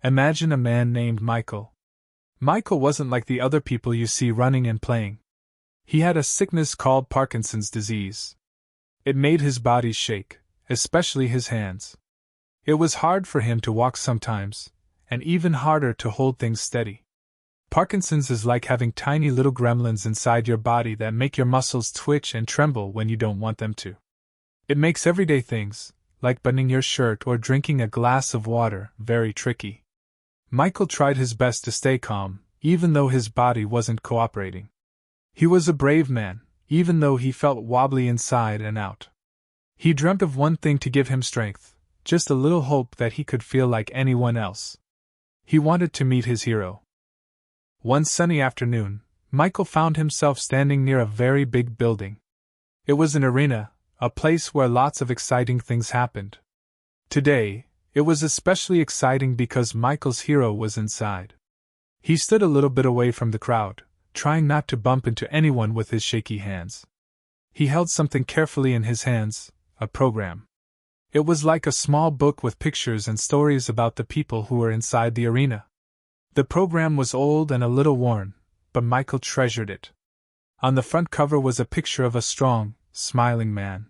Imagine a man named Michael. Michael wasn't like the other people you see running and playing. He had a sickness called Parkinson's disease. It made his body shake, especially his hands. It was hard for him to walk sometimes, and even harder to hold things steady. Parkinson's is like having tiny little gremlins inside your body that make your muscles twitch and tremble when you don't want them to. It makes everyday things, like buttoning your shirt or drinking a glass of water, very tricky. Michael tried his best to stay calm, even though his body wasn't cooperating. He was a brave man, even though he felt wobbly inside and out. He dreamt of one thing to give him strength, just a little hope that he could feel like anyone else. He wanted to meet his hero. One sunny afternoon, Michael found himself standing near a very big building. It was an arena, a place where lots of exciting things happened. Today, it was especially exciting because Michael's hero was inside. He stood a little bit away from the crowd, trying not to bump into anyone with his shaky hands. He held something carefully in his hands, a program. It was like a small book with pictures and stories about the people who were inside the arena. The program was old and a little worn, but Michael treasured it. On the front cover was a picture of a strong, smiling man.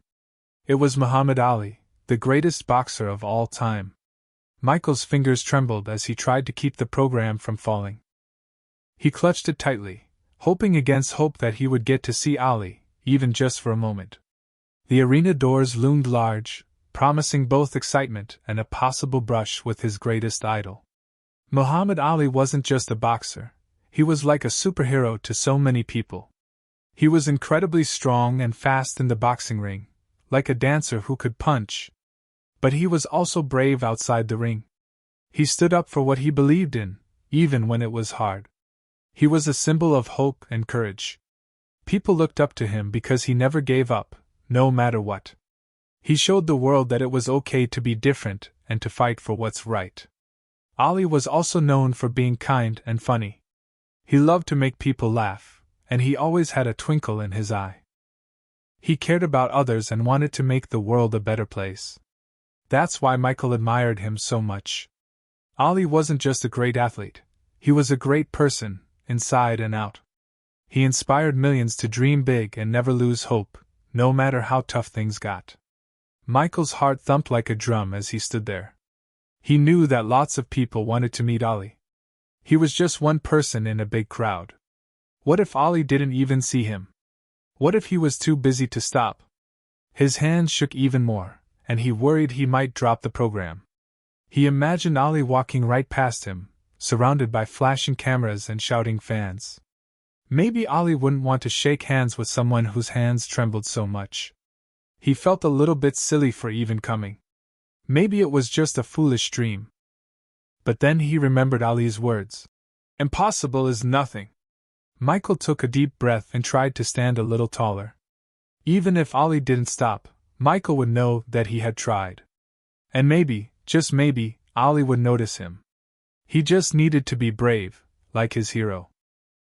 It was Muhammad Ali, the greatest boxer of all time. Michael's fingers trembled as he tried to keep the program from falling. He clutched it tightly, hoping against hope that he would get to see Ali, even just for a moment. The arena doors loomed large, promising both excitement and a possible brush with his greatest idol. Muhammad Ali wasn't just a boxer, he was like a superhero to so many people. He was incredibly strong and fast in the boxing ring, like a dancer who could punch. But he was also brave outside the ring. He stood up for what he believed in, even when it was hard. He was a symbol of hope and courage. People looked up to him because he never gave up, no matter what. He showed the world that it was okay to be different and to fight for what's right. Ali was also known for being kind and funny. He loved to make people laugh, and he always had a twinkle in his eye. He cared about others and wanted to make the world a better place. That's why Michael admired him so much. Ali wasn't just a great athlete, he was a great person, inside and out. He inspired millions to dream big and never lose hope, no matter how tough things got. Michael's heart thumped like a drum as he stood there. He knew that lots of people wanted to meet Ali. He was just one person in a big crowd. What if Ali didn't even see him? What if he was too busy to stop? His hands shook even more, and he worried he might drop the program. He imagined Ali walking right past him, surrounded by flashing cameras and shouting fans. Maybe Ali wouldn't want to shake hands with someone whose hands trembled so much. He felt a little bit silly for even coming. Maybe it was just a foolish dream. But then he remembered Ali's words. Impossible is nothing. Michael took a deep breath and tried to stand a little taller. Even if Ali didn't stop, Michael would know that he had tried. And maybe, just maybe, Ali would notice him. He just needed to be brave, like his hero.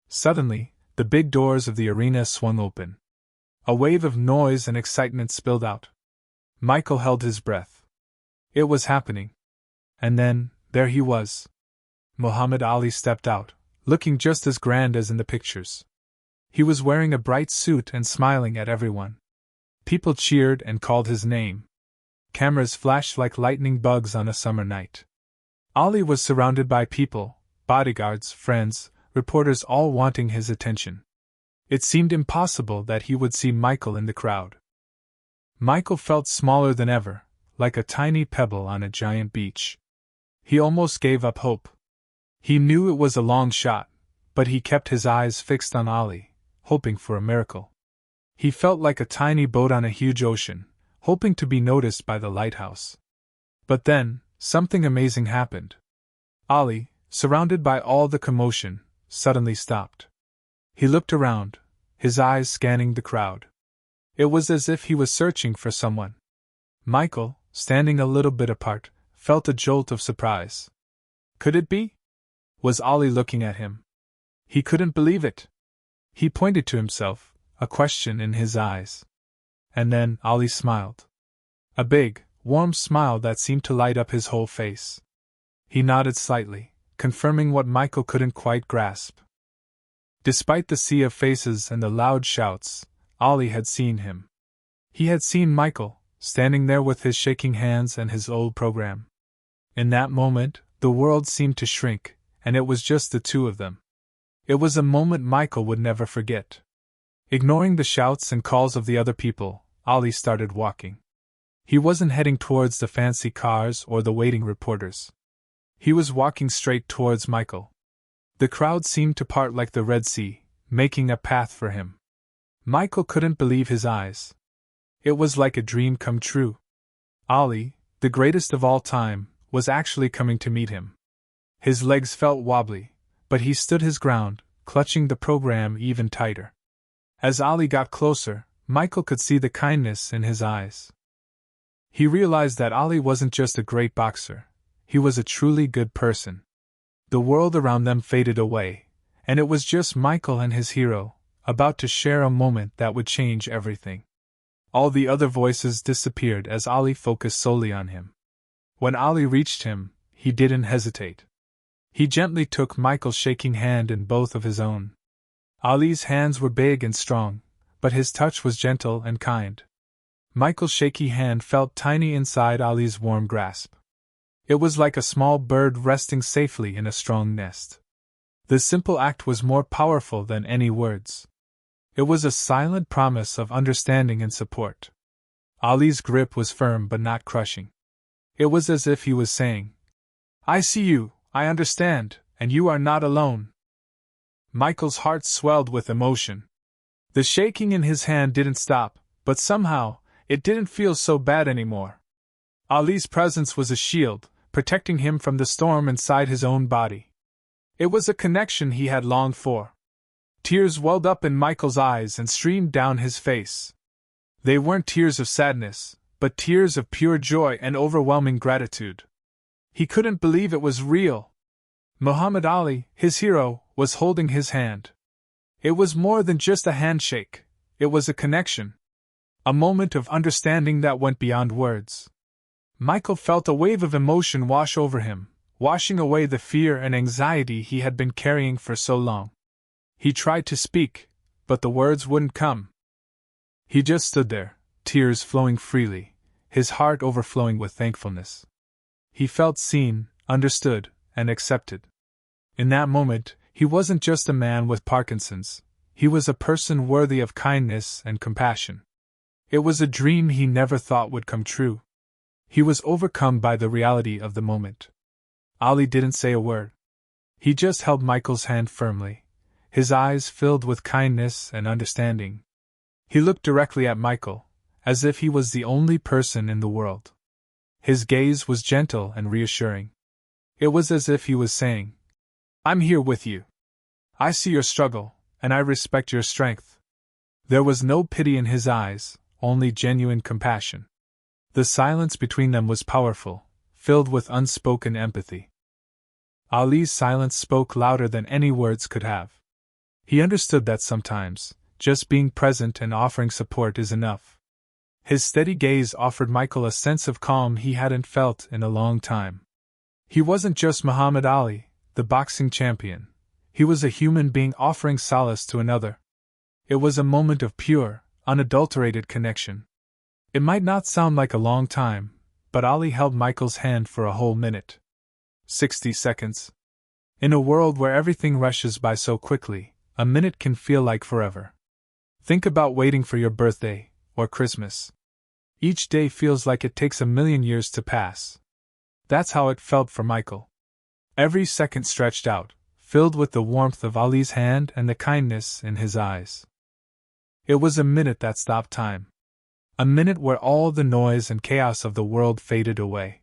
Suddenly, the big doors of the arena swung open. A wave of noise and excitement spilled out. Michael held his breath. It was happening. And then, there he was. Muhammad Ali stepped out, looking just as grand as in the pictures. He was wearing a bright suit and smiling at everyone. People cheered and called his name. Cameras flashed like lightning bugs on a summer night. Ali was surrounded by people, bodyguards, friends, reporters all wanting his attention. It seemed impossible that he would see Michael in the crowd. Michael felt smaller than ever, like a tiny pebble on a giant beach. He almost gave up hope. He knew it was a long shot, but he kept his eyes fixed on Ali, hoping for a miracle. He felt like a tiny boat on a huge ocean, hoping to be noticed by the lighthouse. But then, something amazing happened. Ali, surrounded by all the commotion, suddenly stopped. He looked around, his eyes scanning the crowd. It was as if he was searching for someone. Michael, standing a little bit apart, felt a jolt of surprise. Could it be? Was Ali looking at him? He couldn't believe it. He pointed to himself, a question in his eyes. And then Ali smiled. A big, warm smile that seemed to light up his whole face. He nodded slightly, confirming what Michael couldn't quite grasp. Despite the sea of faces and the loud shouts, Ollie had seen him. He had seen Michael, standing there with his shaking hands and his old program. In that moment, the world seemed to shrink, and it was just the two of them. It was a moment Michael would never forget. Ignoring the shouts and calls of the other people, Ollie started walking. He wasn't heading towards the fancy cars or the waiting reporters. He was walking straight towards Michael. The crowd seemed to part like the Red Sea, making a path for him. Michael couldn't believe his eyes. It was like a dream come true. Ollie, the greatest of all time, was actually coming to meet him. His legs felt wobbly, but he stood his ground, clutching the program even tighter. As Ollie got closer, Michael could see the kindness in his eyes. He realized that Ollie wasn't just a great boxer, he was a truly good person. The world around them faded away, and it was just Michael and his hero, about to share a moment that would change everything. All the other voices disappeared as Ollie focused solely on him. When Ollie reached him, he didn't hesitate. He gently took Michael's shaking hand in both of his own. Ollie's hands were big and strong, but his touch was gentle and kind. Michael's shaky hand felt tiny inside Ollie's warm grasp. It was like a small bird resting safely in a strong nest. The simple act was more powerful than any words. It was a silent promise of understanding and support. Ollie's grip was firm but not crushing. It was as if he was saying, "I see you, I understand, and you are not alone." Michael's heart swelled with emotion. The shaking in his hand didn't stop, but somehow, it didn't feel so bad anymore. Ollie's presence was a shield, protecting him from the storm inside his own body. It was a connection he had longed for. Tears welled up in Michael's eyes and streamed down his face. They weren't tears of sadness, but tears of pure joy and overwhelming gratitude. He couldn't believe it was real. Muhammad Ali, his hero, was holding his hand. It was more than just a handshake, it was a connection. A moment of understanding that went beyond words. Michael felt a wave of emotion wash over him, washing away the fear and anxiety he had been carrying for so long. He tried to speak, but the words wouldn't come. He just stood there, tears flowing freely, his heart overflowing with thankfulness. He felt seen, understood, and accepted. In that moment, he wasn't just a man with Parkinson's, he was a person worthy of kindness and compassion. It was a dream he never thought would come true. He was overcome by the reality of the moment. Ollie didn't say a word. He just held Michael's hand firmly, his eyes filled with kindness and understanding. He looked directly at Michael, as if he was the only person in the world. His gaze was gentle and reassuring. It was as if he was saying, "I'm here with you. I see your struggle, and I respect your strength." There was no pity in his eyes, only genuine compassion. The silence between them was powerful, filled with unspoken empathy. Ali's silence spoke louder than any words could have. He understood that sometimes, just being present and offering support is enough. His steady gaze offered Michael a sense of calm he hadn't felt in a long time. He wasn't just Muhammad Ali, the boxing champion. He was a human being offering solace to another. It was a moment of pure, unadulterated connection. It might not sound like a long time, but Ali held Michael's hand for a whole minute. 60 seconds. In a world where everything rushes by so quickly, a minute can feel like forever. Think about waiting for your birthday, or Christmas. Each day feels like it takes a million years to pass. That's how it felt for Michael. Every second stretched out, filled with the warmth of Ali's hand and the kindness in his eyes. It was a minute that stopped time. A minute where all the noise and chaos of the world faded away.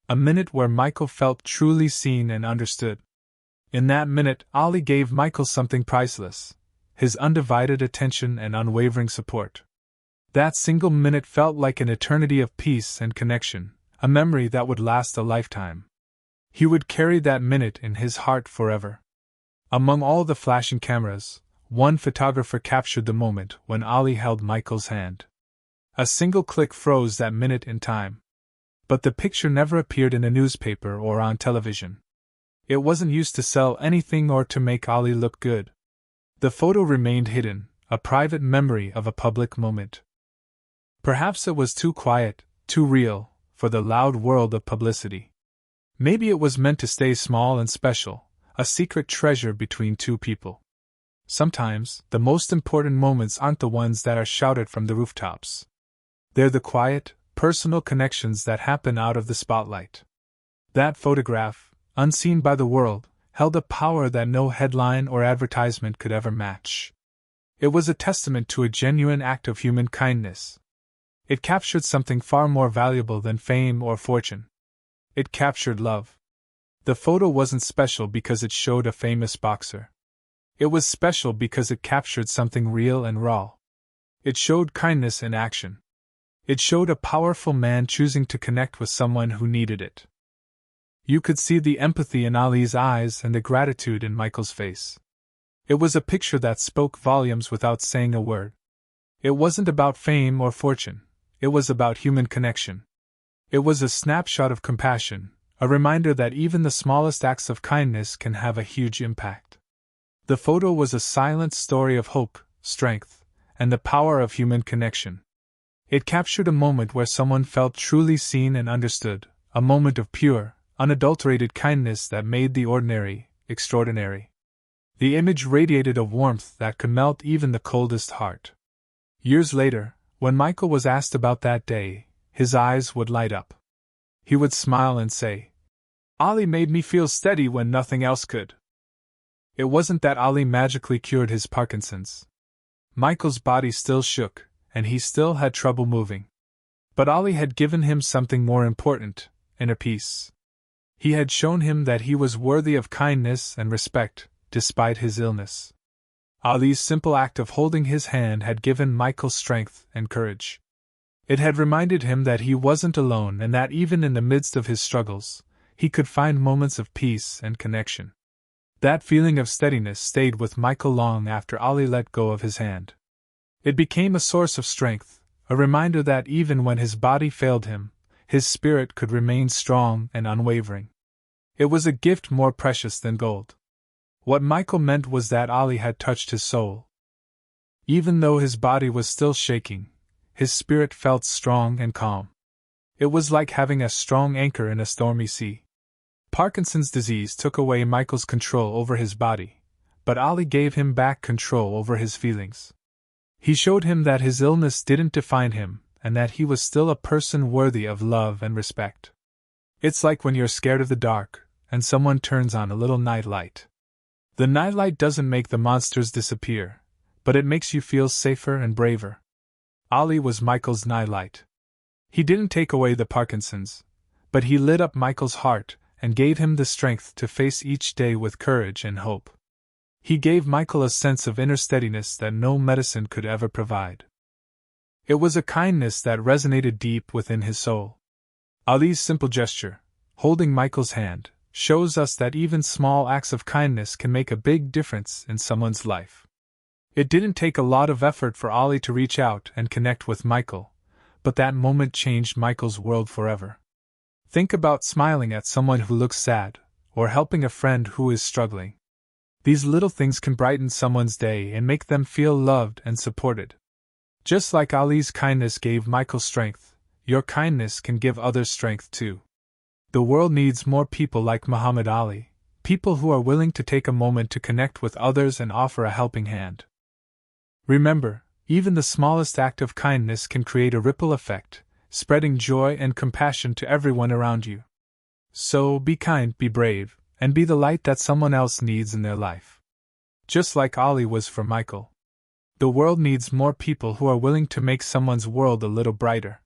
A minute where Michael felt truly seen and understood. In that minute, Ali gave Michael something priceless, his undivided attention and unwavering support. That single minute felt like an eternity of peace and connection, a memory that would last a lifetime. He would carry that minute in his heart forever. Among all the flashing cameras, one photographer captured the moment when Ali held Michael's hand. A single click froze that minute in time. But the picture never appeared in a newspaper or on television. It wasn't used to sell anything or to make Ali look good. The photo remained hidden, a private memory of a public moment. Perhaps it was too quiet, too real, for the loud world of publicity. Maybe it was meant to stay small and special, a secret treasure between two people. Sometimes, the most important moments aren't the ones that are shouted from the rooftops. They're the quiet, personal connections that happen out of the spotlight. That photograph, unseen by the world, held a power that no headline or advertisement could ever match. It was a testament to a genuine act of human kindness. It captured something far more valuable than fame or fortune. It captured love. The photo wasn't special because it showed a famous boxer. It was special because it captured something real and raw. It showed kindness in action. It showed a powerful man choosing to connect with someone who needed it. You could see the empathy in Ali's eyes and the gratitude in Michael's face. It was a picture that spoke volumes without saying a word. It wasn't about fame or fortune. It was about human connection. It was a snapshot of compassion, a reminder that even the smallest acts of kindness can have a huge impact. The photo was a silent story of hope, strength, and the power of human connection. It captured a moment where someone felt truly seen and understood, a moment of pure, unadulterated kindness that made the ordinary extraordinary. The image radiated a warmth that could melt even the coldest heart. Years later, when Michael was asked about that day, his eyes would light up. He would smile and say, "Ali made me feel steady when nothing else could." It wasn't that Ali magically cured his Parkinson's. Michael's body still shook, and he still had trouble moving. But Ali had given him something more important, inner peace. He had shown him that he was worthy of kindness and respect, despite his illness. Ali's simple act of holding his hand had given Michael strength and courage. It had reminded him that he wasn't alone and that even in the midst of his struggles, he could find moments of peace and connection. That feeling of steadiness stayed with Michael long after Ali let go of his hand. It became a source of strength, a reminder that even when his body failed him, his spirit could remain strong and unwavering. It was a gift more precious than gold. What Michael meant was that Ali had touched his soul. Even though his body was still shaking, his spirit felt strong and calm. It was like having a strong anchor in a stormy sea. Parkinson's disease took away Michael's control over his body, but Ali gave him back control over his feelings. He showed him that his illness didn't define him, and that he was still a person worthy of love and respect. It's like when you're scared of the dark, and someone turns on a little nightlight. The nightlight doesn't make the monsters disappear, but it makes you feel safer and braver. Ali was Michael's nightlight. He didn't take away the Parkinsons, but he lit up Michael's heart and gave him the strength to face each day with courage and hope. He gave Michael a sense of inner steadiness that no medicine could ever provide. It was a kindness that resonated deep within his soul. Ali's simple gesture, holding Michael's hand, shows us that even small acts of kindness can make a big difference in someone's life. It didn't take a lot of effort for Ali to reach out and connect with Michael, but that moment changed Michael's world forever. Think about smiling at someone who looks sad, or helping a friend who is struggling. These little things can brighten someone's day and make them feel loved and supported. Just like Ali's kindness gave Michael strength, your kindness can give others strength too. The world needs more people like Muhammad Ali, people who are willing to take a moment to connect with others and offer a helping hand. Remember, even the smallest act of kindness can create a ripple effect, spreading joy and compassion to everyone around you. So, be kind, be brave, and be the light that someone else needs in their life. Just like Ali was for Michael. The world needs more people who are willing to make someone's world a little brighter.